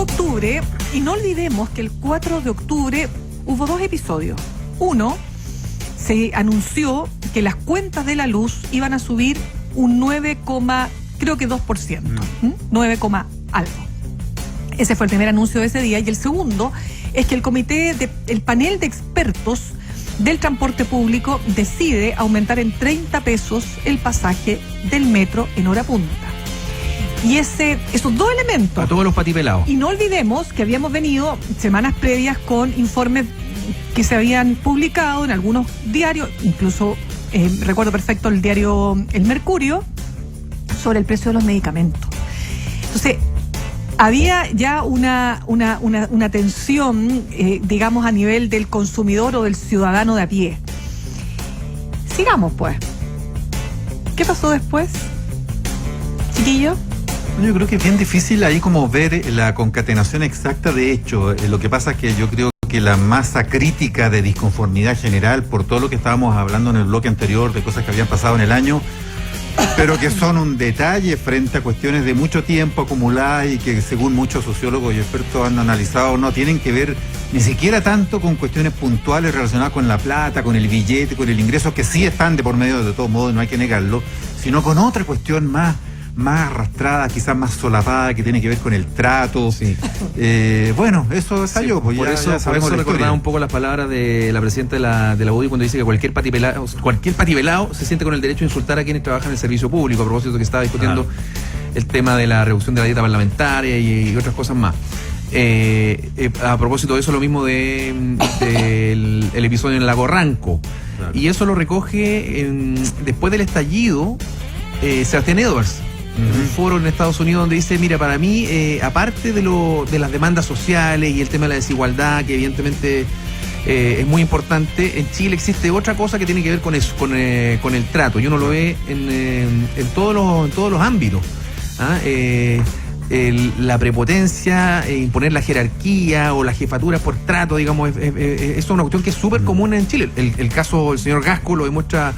octubre, y no olvidemos que el 4 de octubre hubo dos episodios. Uno, se anunció que las cuentas de la luz iban a subir un 9,2%, 9, algo. Ese fue el primer anuncio de ese día. Y el segundo es que el panel de expertos del transporte público decide aumentar en 30 pesos el pasaje del metro en hora punta. Y esos dos elementos... A todos los patipelados. Y no olvidemos que habíamos venido semanas previas con informes que se habían publicado en algunos diarios, incluso recuerdo perfecto el diario El Mercurio, sobre el precio de los medicamentos. Entonces, había ya una tensión, digamos, a nivel del consumidor o del ciudadano de a pie. Sigamos, pues. ¿Qué pasó después, chiquillo? Yo creo que es bien difícil ahí como ver la concatenación exacta de hechos. Lo que pasa es que yo creo que la masa crítica de disconformidad general por todo lo que estábamos hablando en el bloque anterior, de cosas que habían pasado en el año, pero que son un detalle frente a cuestiones de mucho tiempo acumuladas y que según muchos sociólogos y expertos han analizado no tienen que ver ni siquiera tanto con cuestiones puntuales relacionadas con la plata, con el billete, con el ingreso, que sí están de por medio de todos modos, no hay que negarlo, sino con otra cuestión más arrastrada, quizás más solapada, que tiene que ver con el trato. Sí. Bueno, eso salió. Pues por eso recordaba un poco las palabras de la presidenta de la UDI cuando dice que cualquier patipelado se siente con el derecho a insultar a quienes trabajan en el servicio público, a propósito de que estaba discutiendo el tema de la reducción de la dieta parlamentaria y otras cosas más. A propósito de eso, lo mismo del episodio en Lago Ranco. Claro. Y eso lo recoge después del estallido Sebastián Edwards. Un foro en Estados Unidos donde dice, mira, para mí, aparte de las demandas sociales y el tema de la desigualdad, que evidentemente es muy importante, en Chile existe otra cosa que tiene que ver con eso, con el trato. Y uno lo ve en todos los ámbitos. La prepotencia, imponer la jerarquía o la jefatura por trato, digamos, eso es una cuestión que es súper común en Chile. El caso del señor Gasco lo demuestra,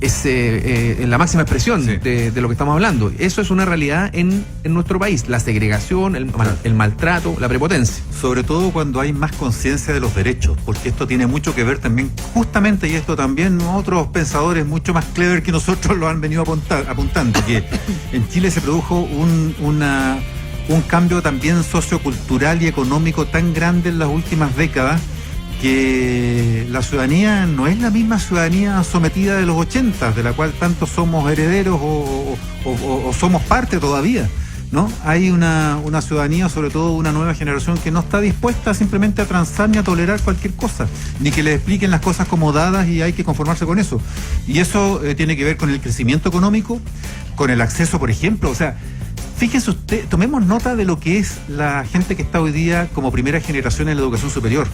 en la máxima expresión de lo que estamos hablando. Eso es una realidad en nuestro país. La segregación, el maltrato, la prepotencia. Sobre todo cuando hay más conciencia de los derechos, porque esto tiene mucho que ver también, justamente, y esto también otros pensadores mucho más clever que nosotros lo han venido apuntando, que en Chile se produjo un cambio también sociocultural y económico tan grande en las últimas décadas, que la ciudadanía no es la misma ciudadanía sometida de los 80, de la cual tanto somos herederos o somos parte todavía, ¿no? Hay una ciudadanía, sobre todo una nueva generación, que no está dispuesta simplemente a transar ni a tolerar cualquier cosa, ni que le expliquen las cosas como dadas y hay que conformarse con eso. Y eso tiene que ver con el crecimiento económico, con el acceso, por ejemplo, o sea, fíjese usted, tomemos nota de lo que es la gente que está hoy día como primera generación en la educación superior.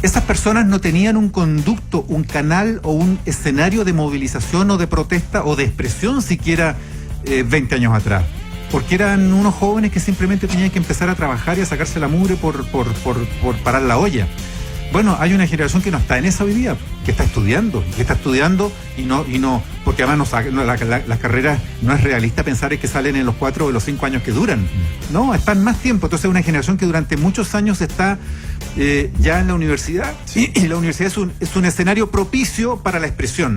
Esas personas no tenían un conducto, un canal o un escenario de movilización o de protesta o de expresión siquiera 20 años atrás. Porque eran unos jóvenes que simplemente tenían que empezar a trabajar y a sacarse la mugre por parar la olla. Bueno, hay una generación que no está en esa hoy día, que está estudiando y no, porque además las carreras no es realista pensar que salen en los 4 o los 5 años que duran. No, están más tiempo. Entonces es una generación que durante muchos años está ya en la universidad, y la universidad es un escenario propicio para la expresión.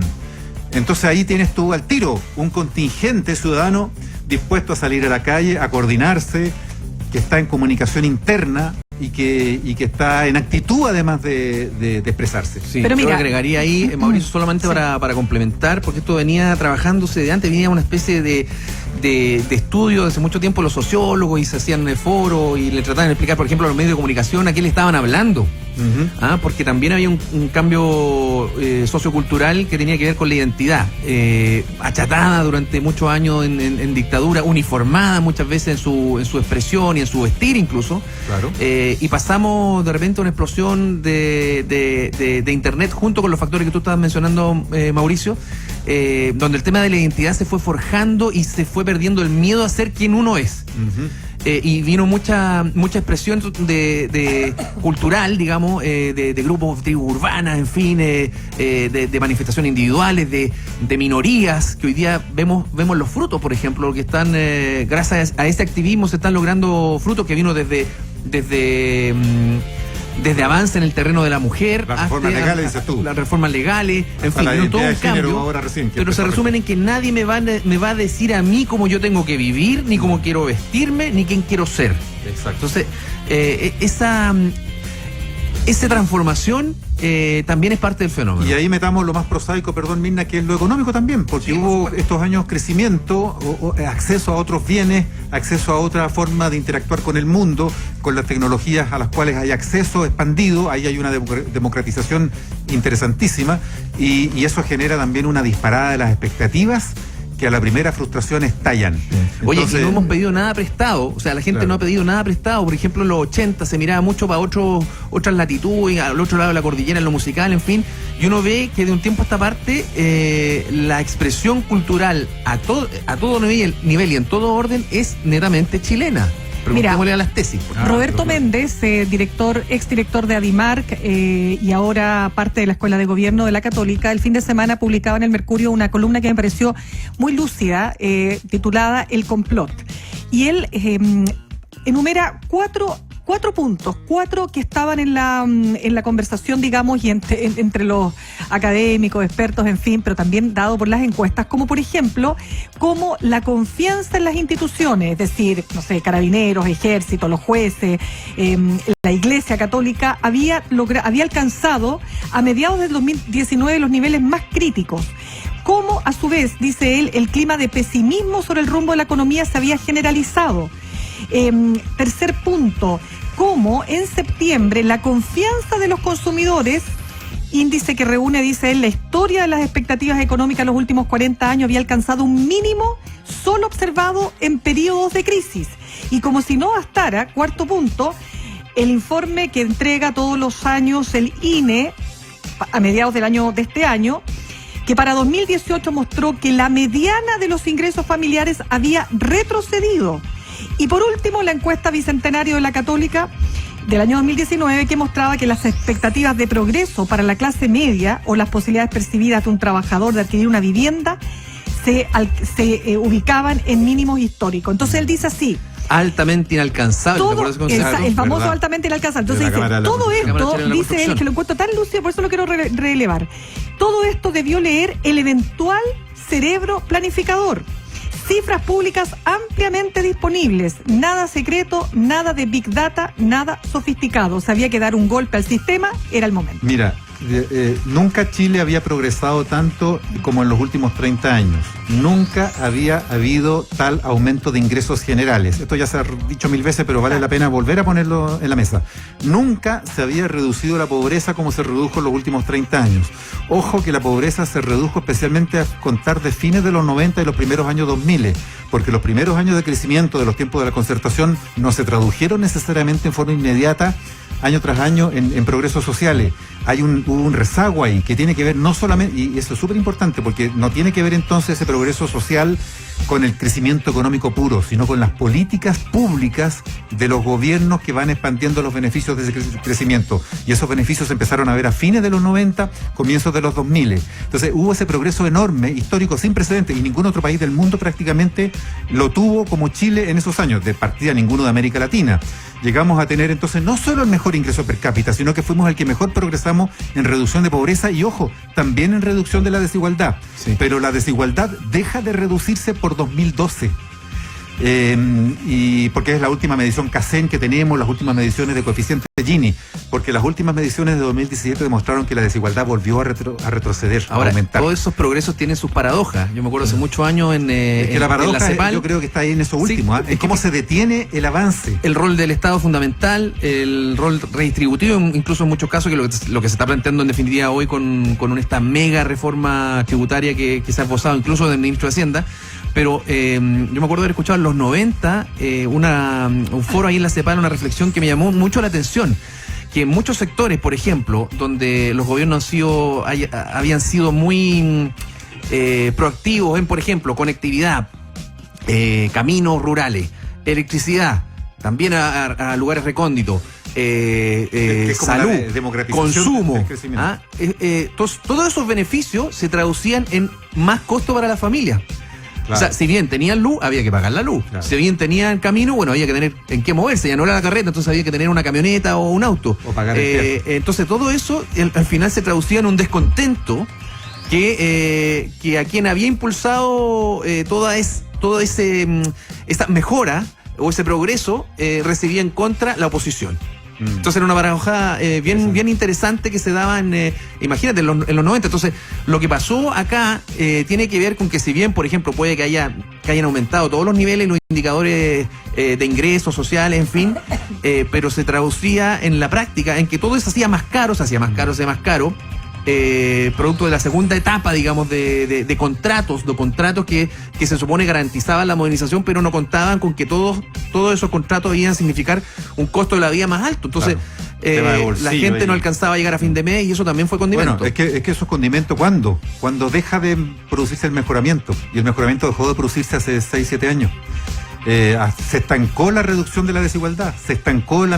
Entonces ahí tienes tú al tiro un contingente ciudadano dispuesto a salir a la calle, a coordinarse, que está en comunicación interna y que está en actitud además de expresarse. Sí, pero mira, yo agregaría ahí, Mauricio, solamente para complementar, porque esto venía trabajándose de antes, venía una especie de estudio desde mucho tiempo los sociólogos, y se hacían foros y le trataban de explicar, por ejemplo, a los medios de comunicación a qué le estaban hablando. Porque también había un cambio sociocultural que tenía que ver con la identidad, achatada durante muchos años en dictadura, uniformada muchas veces en su expresión y en su vestir incluso. Claro. Y pasamos de repente a una explosión de internet junto con los factores que tú estabas mencionando, Mauricio, donde el tema de la identidad se fue forjando y se fue perdiendo el miedo a ser quien uno es. y vino mucha expresión de cultural, digamos, de grupos, tribus urbanas, en fin, de manifestaciones individuales, de minorías, que hoy día vemos los frutos, por ejemplo, que están, gracias a este activismo se están logrando frutos que vino desde avance en el terreno de la mujer, las reformas legales, dices tú. Las reformas legales, en fin, vino todo un cambio, pero se resumen en que nadie me va a decir a mí cómo yo tengo que vivir, ni cómo quiero vestirme, ni quién quiero ser. Exacto. Entonces, esa transformación también es parte del fenómeno. Y ahí metamos lo más prosaico, perdón, Mirna, que es lo económico también, porque hubo estos años crecimiento, acceso a otros bienes, acceso a otra forma de interactuar con el mundo, con las tecnologías a las cuales hay acceso expandido, ahí hay una democratización interesantísima, y eso genera también una disparada de las expectativas que a la primera frustración estallan. Entonces, oye, si no hemos pedido nada prestado, o sea, la gente no ha pedido nada prestado. Por ejemplo, en los 80 se miraba mucho para otras latitudes, al otro lado de la cordillera, en lo musical, en fin, y uno ve que de un tiempo a esta parte la expresión cultural a todo nivel y en todo orden es netamente chilena. Preguntémosle a las tesis. Roberto Méndez, exdirector de Adimark y ahora parte de la Escuela de Gobierno de la Católica, el fin de semana publicaba en el Mercurio una columna que me pareció muy lúcida, titulada El complot. Y él enumera cuatro puntos, que estaban en la conversación, digamos, y entre los académicos, expertos, en fin, pero también dado por las encuestas, como por ejemplo, como la confianza en las instituciones, es decir, no sé, carabineros, ejército, los jueces, la Iglesia Católica, había alcanzado a mediados del 2019 los niveles más críticos. Como a su vez, dice él, el clima de pesimismo sobre el rumbo de la economía se había generalizado. Tercer punto, como en septiembre la confianza de los consumidores, índice que reúne, dice él, la historia de las expectativas económicas en los últimos 40 años, había alcanzado un mínimo solo observado en periodos de crisis. Y como si no bastara, cuarto punto, el informe que entrega todos los años el INE a mediados de este año, que para 2018 mostró que la mediana de los ingresos familiares había retrocedido. Y por último, la encuesta Bicentenario de la Católica del año 2019, que mostraba que las expectativas de progreso para la clase media o las posibilidades percibidas de un trabajador de adquirir una vivienda se ubicaban en mínimos históricos. Entonces él dice así: altamente inalcanzable. El famoso ¿verdad? Altamente inalcanzable. Entonces dice, todo esto, dice él, que lo encuentro tan lúcido, por eso lo quiero relevar. Todo esto debió leer el eventual cerebro planificador. Cifras públicas ampliamente disponibles, nada secreto, nada de Big Data, nada sofisticado. Si había que dar un golpe al sistema, era el momento. Mira, nunca Chile había progresado tanto como en los últimos 30 años. Nunca había habido tal aumento de ingresos generales. Esto ya se ha dicho 1000 veces, pero vale la pena volver a ponerlo en la mesa. Nunca se había reducido la pobreza como se redujo en los últimos 30 años. Ojo que la pobreza se redujo especialmente a contar de fines de los 90 y los primeros años 2000, porque los primeros años de crecimiento de los tiempos de la Concertación no se tradujeron necesariamente en forma inmediata, año tras año, en progresos sociales. Hubo un rezago ahí que tiene que ver no solamente, y eso es súper importante, porque no tiene que ver entonces ese progreso social con el crecimiento económico puro, sino con las políticas públicas de los gobiernos que van expandiendo los beneficios de ese crecimiento. Y esos beneficios se empezaron a ver a fines de los 90, comienzos de los 2000. Entonces hubo ese progreso enorme, histórico, sin precedentes, y ningún otro país del mundo prácticamente lo tuvo como Chile en esos años, de partida ninguno de América Latina. Llegamos a tener entonces no solo el mejor ingreso per cápita, sino que fuimos el que mejor progresamos en reducción de pobreza y, ojo, también en reducción de la desigualdad. Sí. Pero la desigualdad deja de reducirse por 2012. Y porque es la última medición CACEN que tenemos, las últimas mediciones de coeficiente de Gini, porque las últimas mediciones de 2017 demostraron que la desigualdad volvió a retroceder, ahora, a aumentar. Todos esos progresos tienen sus paradojas. Yo me acuerdo hace muchos años en la paradoja, en la CEPAL, yo creo que está ahí en eso último, sí, en cómo se detiene el avance. El rol del Estado fundamental, el rol redistributivo, incluso en muchos casos, que lo que se está planteando en definitiva hoy con esta mega reforma tributaria que se ha esbozado incluso del ministro de Hacienda. Pero yo me acuerdo de haber escuchado en los 90 un foro ahí en la CEPAL, una reflexión que me llamó mucho la atención, que en muchos sectores, por ejemplo, donde los gobiernos habían sido muy proactivos en, por ejemplo, conectividad, caminos rurales, electricidad, también a lugares recónditos, es como salud, la democratización consumo. del crecimiento. Todos esos beneficios se traducían en más costo para la familia. Claro. O sea, si bien tenían luz, había que pagar la luz. Claro. Si bien tenían camino, bueno, había que tener en qué moverse. Ya no era la carreta, entonces había que tener una camioneta o un auto. O pagar el viaje. Entonces todo eso al final se traducía en un descontento que a quien había impulsado esta mejora o ese progreso recibía en contra la oposición. Entonces era una paradoja bien interesante que se daba imagínate, en los 90. Entonces, lo que pasó acá tiene que ver con que si bien, por ejemplo, puede que hayan aumentado todos los niveles, los indicadores de ingresos sociales, en fin, pero se traducía en la práctica en que todo se hacía más caro, producto de la segunda etapa, digamos, de contratos que se supone garantizaban la modernización, pero no contaban con que todos esos contratos iban a significar un costo de la vida más alto. Entonces, claro, la gente no alcanzaba a llegar a fin de mes y eso también fue condimento. Bueno, es que eso es condimento ¿cuándo? Cuando deja de producirse el mejoramiento. Y el mejoramiento dejó de producirse hace 6-7 años. Se estancó la reducción de la desigualdad, se estancó el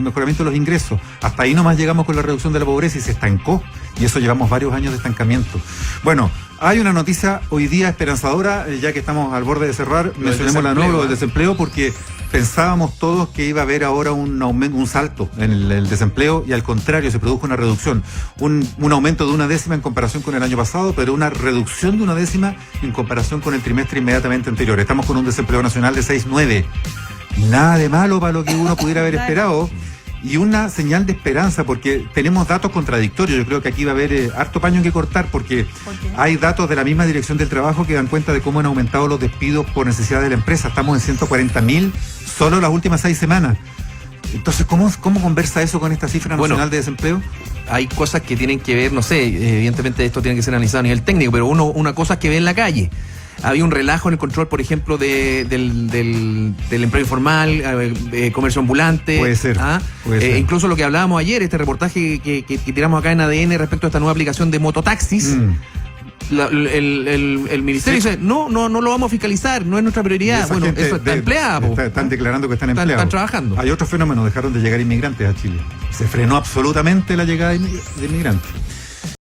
mejoramiento de los ingresos. Hasta ahí nomás llegamos con la reducción de la pobreza y se estancó. Y eso llevamos varios años de estancamiento. Bueno, hay una noticia hoy día esperanzadora, ya que estamos al borde de cerrar, mencionemos la nueva, lo del desempleo, porque pensábamos todos que iba a haber ahora un salto en el desempleo y al contrario, se produjo una reducción. Un aumento de 1/10 en comparación con el año pasado, pero una reducción de 1/10 en comparación con el trimestre inmediatamente anterior. Estamos con un desempleo nacional de 6,9. Nada de malo para lo que uno pudiera haber esperado. Y una señal de esperanza, porque tenemos datos contradictorios. Yo creo que aquí va a haber harto paño que cortar, porque hay datos de la misma Dirección del Trabajo que dan cuenta de cómo han aumentado los despidos por necesidad de la empresa. Estamos en 140.000 solo las últimas 6 semanas. Entonces, ¿cómo conversa eso con esta cifra nacional de desempleo? Hay cosas que tienen que ver, no sé, evidentemente esto tiene que ser analizado a nivel técnico, pero una cosa que ve en la calle. Había un relajo en el control, por ejemplo, del empleo informal, comercio ambulante. Puede ser. Incluso lo que hablábamos ayer, este reportaje que tiramos acá en ADN respecto a esta nueva aplicación de mototaxis. El ministerio dice, no lo vamos a fiscalizar, no es nuestra prioridad. Bueno, eso está empleada. Están declarando que están empleados. Están trabajando. Hay otro fenómeno, dejaron de llegar inmigrantes a Chile. Se frenó absolutamente la llegada de inmigrantes.